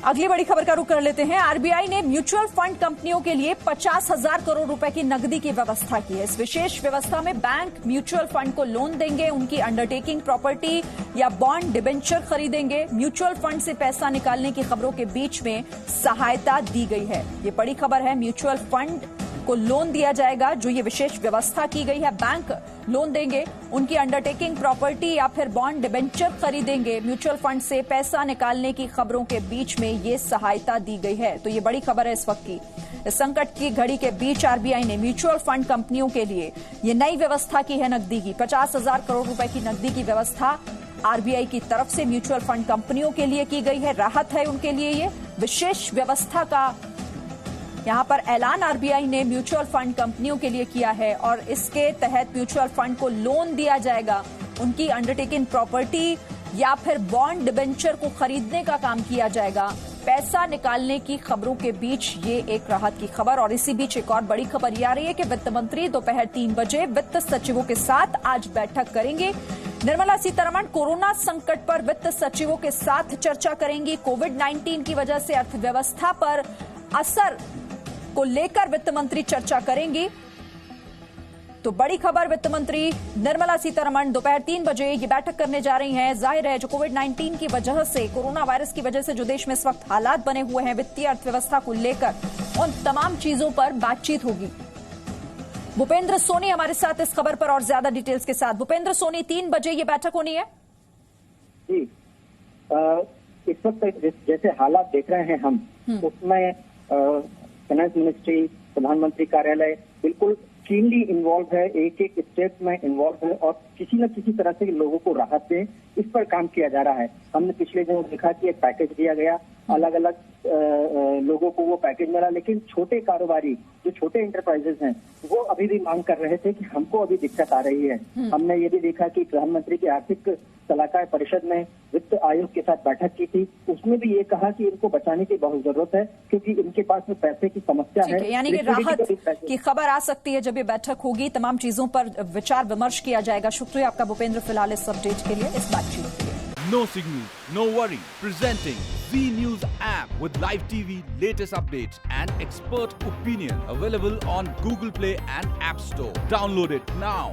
अगली बड़ी खबर का रुख कर लेते हैं। आरबीआई ने म्यूचुअल फंड कंपनियों के लिए 50,000 करोड़ रुपए की नकदी की व्यवस्था की है। इस विशेष व्यवस्था में बैंक म्यूचुअल फंड को लोन देंगे, उनकी अंडरटेकिंग प्रॉपर्टी या बॉन्ड डिबेंचर खरीदेंगे। म्यूचुअल फंड से पैसा निकालने की खबरों के बीच में सहायता दी गई है। ये बड़ी खबर है। म्यूचुअल फंड को लोन दिया जाएगा, जो ये विशेष व्यवस्था की गई है। बैंक लोन देंगे, उनकी अंडरटेकिंग प्रॉपर्टी या फिर बॉन्ड डिबेंचर खरीदेंगे। म्यूचुअल फंड से पैसा निकालने की खबरों के बीच में ये सहायता दी गई है। तो ये बड़ी खबर है इस वक्त की। इस संकट की घड़ी के बीच आरबीआई ने म्यूचुअल फंड कंपनियों के लिए ये नई व्यवस्था की है नकदी की। 50,000 करोड़ रुपए की नकदी की व्यवस्था आरबीआई की तरफ से म्यूचुअल फंड कंपनियों के लिए की गई है। राहत है उनके लिए। ये विशेष व्यवस्था का यहां पर ऐलान आरबीआई ने म्यूचुअल फंड कंपनियों के लिए किया है और इसके तहत म्यूचुअल फंड को लोन दिया जाएगा, उनकी अंडरटेकिंग प्रॉपर्टी या फिर बॉन्ड डिबेंचर को खरीदने का काम किया जाएगा। पैसा निकालने की खबरों के बीच ये एक राहत की खबर। और इसी बीच एक और बड़ी खबर ये आ रही है कि वित्त मंत्री दोपहर 3 बजे वित्त सचिवों के साथ आज बैठक करेंगे। निर्मला सीतारमण कोरोना संकट पर वित्त सचिवों के साथ चर्चा करेंगी। कोविड-19 की वजह से अर्थव्यवस्था पर असर को लेकर वित्त मंत्री चर्चा करेंगी। तो बड़ी खबर, वित्त मंत्री निर्मला सीतारमण दोपहर 3 बजे ये बैठक करने जा रही हैं। जाहिर है जो कोविड-19 की वजह से, कोरोना वायरस की वजह से जो देश में इस वक्त हालात बने हुए हैं वित्तीय अर्थव्यवस्था को लेकर, उन तमाम चीजों पर बातचीत होगी। भूपेंद्र सोनी हमारे साथ इस खबर पर और ज्यादा डिटेल्स के साथ। भूपेंद्र सोनी, 3 बजे ये बैठक होनी है जी। इस वक्त जैसे हालात देख रहे हैं हम, उसमें फाइनेंस मिनिस्ट्री, प्रधानमंत्री कार्यालय बिल्कुल कीनली इन्वॉल्व है, एक एक स्टेप में इन्वॉल्व है और किसी न किसी तरह से लोगों को राहत दे, इस पर काम किया जा रहा है। हमने पिछले दिनों देखा कि एक पैकेज दिया गया, अलग अलग लोगों को वो पैकेज मिला, लेकिन छोटे कारोबारी, जो छोटे इंटरप्राइजेस हैं, वो अभी भी मांग कर रहे थे कि हमको अभी दिक्कत आ रही है। हमने ये भी देखा कि प्रधानमंत्री की आर्थिक सलाहकार परिषद में वित्त आयोग के साथ बैठक की थी, उसमें भी ये कहा कि इनको बचाने की बहुत जरूरत है क्योंकि इनके पास में पैसे की समस्या है। यानी कि राहत की खबर आ सकती है जब ये बैठक होगी। तमाम चीजों पर विचार विमर्श किया जाएगा। शुक्रिया आपका भूपेंद्र फिलहाल इस अपडेट के लिए, इस बातचीत के लिए। No signal, no worry. Presenting Z News app with live TV, latest updates and expert opinion. Available on Google Play and App Store. Download it now.